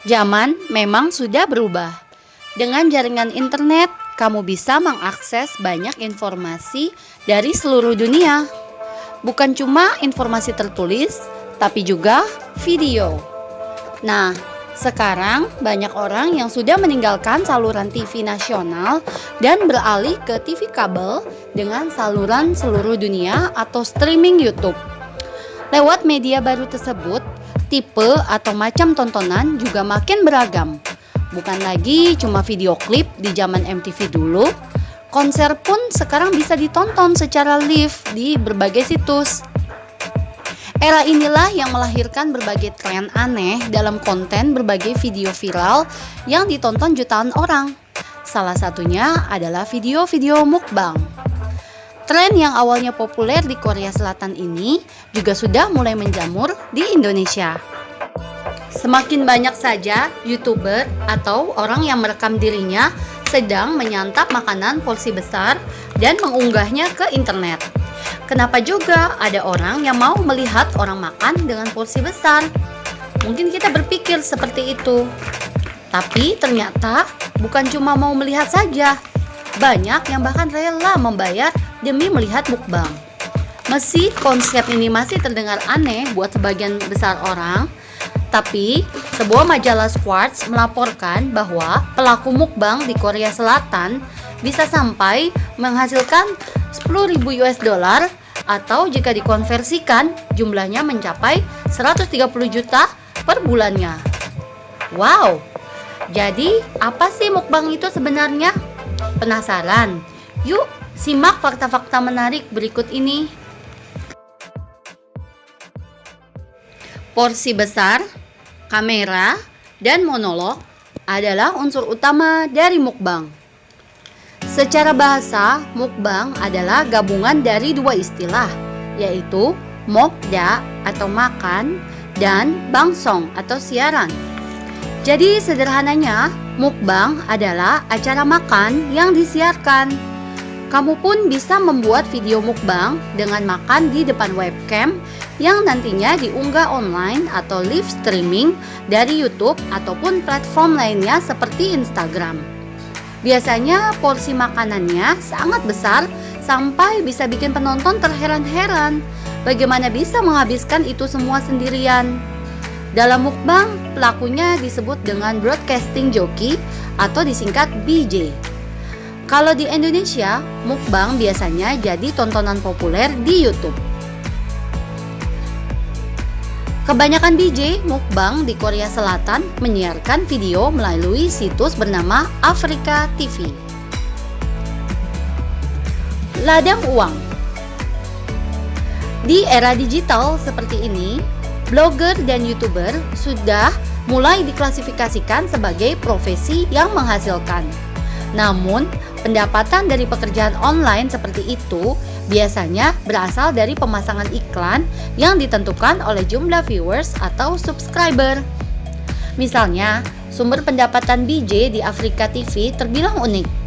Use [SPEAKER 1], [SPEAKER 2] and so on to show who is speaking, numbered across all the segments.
[SPEAKER 1] Zaman memang sudah berubah. Dengan jaringan internet, kamu bisa mengakses banyak informasi dari seluruh dunia. Bukan cuma informasi tertulis, tapi juga video. Nah, sekarang banyak orang yang sudah meninggalkan saluran TV nasional dan beralih ke TV kabel dengan saluran seluruh dunia atau streaming YouTube. Lewat media baru tersebut, tipe atau macam tontonan juga makin beragam. Bukan lagi cuma video klip di zaman MTV dulu, konser pun sekarang bisa ditonton secara live di berbagai situs. Era inilah yang melahirkan berbagai tren aneh dalam konten berbagai video viral yang ditonton jutaan orang. Salah satunya adalah video-video mukbang. Tren yang awalnya populer di Korea Selatan ini juga sudah mulai menjamur di Indonesia. Semakin banyak saja YouTuber atau orang yang merekam dirinya sedang menyantap makanan porsi besar dan mengunggahnya ke internet. Kenapa juga ada orang yang mau melihat orang makan dengan porsi besar? Mungkin kita berpikir seperti itu. Tapi ternyata bukan cuma mau melihat saja. Banyak yang bahkan rela membayar demi melihat mukbang. Meski konsep ini masih terdengar aneh buat sebagian besar orang, tapi sebuah majalah Quartz melaporkan bahwa pelaku mukbang di Korea Selatan bisa sampai menghasilkan 10.000 US dollar atau jika dikonversikan jumlahnya mencapai 130 juta per bulannya. Wow, jadi apa sih mukbang itu sebenarnya? Penasaran? Yuk simak fakta-fakta menarik berikut ini. Porsi besar, kamera, dan monolog adalah unsur utama dari mukbang. Secara bahasa, mukbang adalah gabungan dari dua istilah, yaitu mokda atau makan dan bangsong atau siaran. Jadi sederhananya, mukbang adalah acara makan yang disiarkan. Kamu pun bisa membuat video mukbang dengan makan di depan webcam yang nantinya diunggah online atau live streaming dari YouTube ataupun platform lainnya seperti Instagram. Biasanya porsi makanannya sangat besar sampai bisa bikin penonton terheran-heran bagaimana bisa menghabiskan itu semua sendirian. Dalam mukbang, pelakunya disebut dengan broadcasting joki atau disingkat BJ. Kalau di Indonesia, mukbang biasanya jadi tontonan populer di YouTube. Kebanyakan BJ mukbang di Korea Selatan menyiarkan video melalui situs bernama Afrika TV. Ladang uang. Di era digital seperti ini, blogger dan YouTuber sudah mulai diklasifikasikan sebagai profesi yang menghasilkan. Namun, pendapatan dari pekerjaan online seperti itu biasanya berasal dari pemasangan iklan yang ditentukan oleh jumlah viewers atau subscriber. Misalnya, sumber pendapatan BJ di Afrika TV terbilang unik.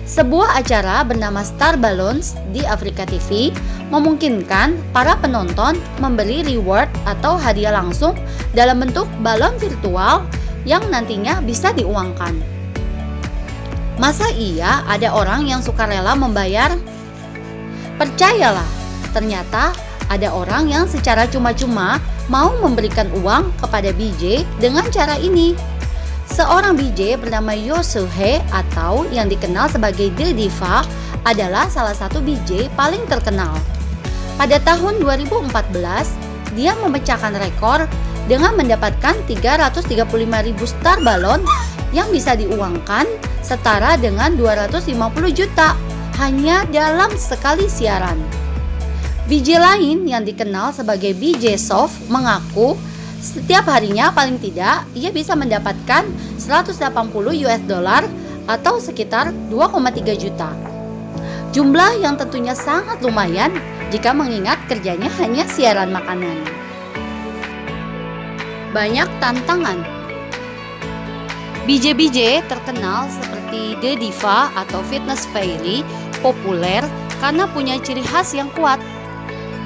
[SPEAKER 1] Sebuah acara bernama Star Balloons di Afrika TV memungkinkan para penonton memberi reward atau hadiah langsung dalam bentuk balon virtual yang nantinya bisa diuangkan. Masa iya ada orang yang suka rela membayar? Percayalah, ternyata ada orang yang secara cuma-cuma mau memberikan uang kepada BJ dengan cara ini. Seorang BJ bernama Yoo Soo-hee atau yang dikenal sebagai The Diva adalah salah satu BJ paling terkenal. Pada tahun 2014, dia memecahkan rekor dengan mendapatkan 335.000 star balon yang bisa diuangkan setara dengan 250 juta hanya dalam sekali siaran. BJ lain yang dikenal sebagai BJ Soft mengaku setiap harinya paling tidak ia bisa mendapatkan 180 US dollar atau sekitar 2,3 juta. Jumlah yang tentunya sangat lumayan jika mengingat kerjanya hanya siaran makanan. Banyak tantangan. BJ-BJ terkenal seperti The Diva atau Fitness Fairy populer karena punya ciri khas yang kuat.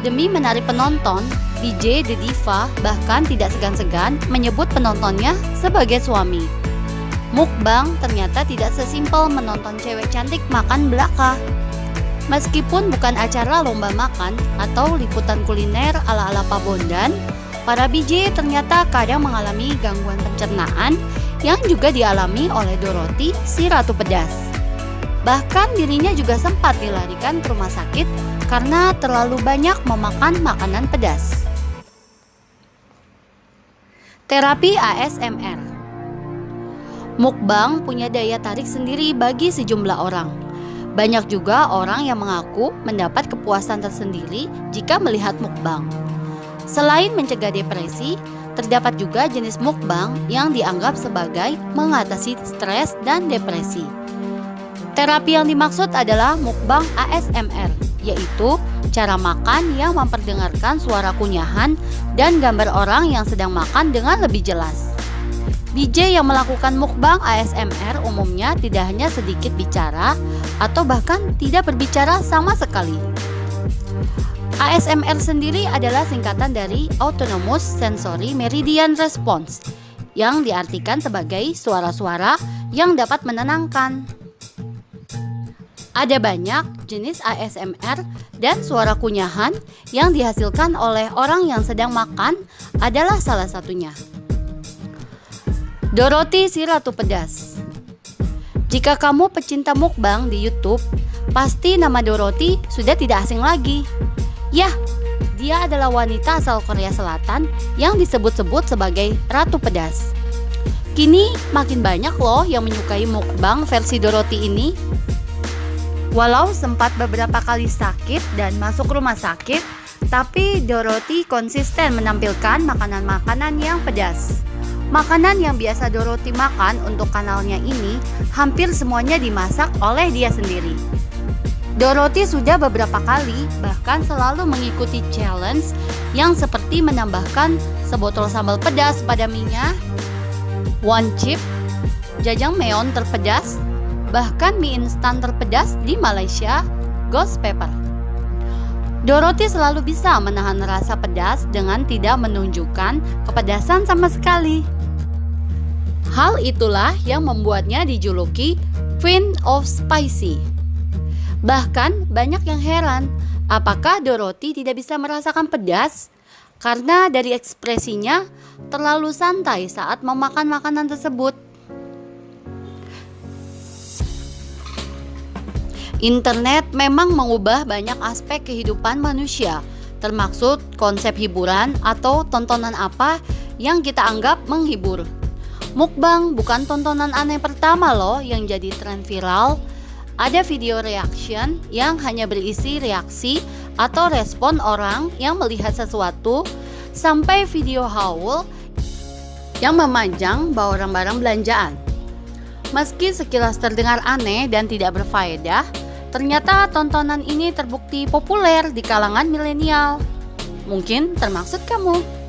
[SPEAKER 1] Demi menarik penonton, DJ The Diva bahkan tidak segan-segan menyebut penontonnya sebagai suami. Mukbang ternyata tidak sesimpel menonton cewek cantik makan belaka. Meskipun bukan acara lomba makan atau liputan kuliner ala-ala Pabondan, para BJ ternyata kadang mengalami gangguan pencernaan yang juga dialami oleh Dorothy, si Ratu Pedas. Bahkan dirinya juga sempat dilarikan ke rumah sakit karena terlalu banyak memakan makanan pedas. Terapi ASMR. Mukbang punya daya tarik sendiri bagi sejumlah orang. Banyak juga orang yang mengaku mendapat kepuasan tersendiri jika melihat mukbang. Selain mencegah depresi, terdapat juga jenis mukbang yang dianggap sebagai mengatasi stres dan depresi. Terapi yang dimaksud adalah mukbang ASMR, yaitu cara makan yang memperdengarkan suara kunyahan dan gambar orang yang sedang makan dengan lebih jelas. DJ yang melakukan mukbang ASMR umumnya tidak hanya sedikit bicara atau bahkan tidak berbicara sama sekali. ASMR sendiri adalah singkatan dari Autonomous Sensory Meridian Response yang diartikan sebagai suara-suara yang dapat menenangkan. Ada banyak jenis ASMR dan suara kunyahan yang dihasilkan oleh orang yang sedang makan adalah salah satunya. Dorothy, si Ratu Pedas. Jika kamu pecinta mukbang di YouTube, pasti nama Dorothy sudah tidak asing lagi. Yah, dia adalah wanita asal Korea Selatan yang disebut-sebut sebagai Ratu Pedas. Kini makin banyak loh yang menyukai mukbang versi Dorothy ini. Walau sempat beberapa kali sakit dan masuk rumah sakit, tapi Dorothy konsisten menampilkan makanan-makanan yang pedas. Makanan yang biasa Dorothy makan untuk kanalnya ini hampir semuanya dimasak oleh dia sendiri. Dorothy sudah beberapa kali bahkan selalu mengikuti challenge yang seperti menambahkan sebotol sambal pedas pada mie-nya, one chip, jajang meon terpedas, bahkan mie instan terpedas di Malaysia, ghost pepper. Dorothy selalu bisa menahan rasa pedas dengan tidak menunjukkan kepedasan sama sekali. Hal itulah yang membuatnya dijuluki Queen of Spicy. Bahkan banyak yang heran, apakah Dorothy tidak bisa merasakan pedas? Karena dari ekspresinya terlalu santai saat memakan makanan tersebut. Internet memang mengubah banyak aspek kehidupan manusia, termasuk konsep hiburan atau tontonan apa yang kita anggap menghibur. Mukbang bukan tontonan aneh pertama loh yang jadi tren viral. Ada video reaction yang hanya berisi reaksi atau respon orang yang melihat sesuatu, sampai video haul yang memajang barang-barang belanjaan. Meski sekilas terdengar aneh dan tidak berfaedah, ternyata tontonan ini terbukti populer di kalangan milenial. Mungkin termaksud kamu.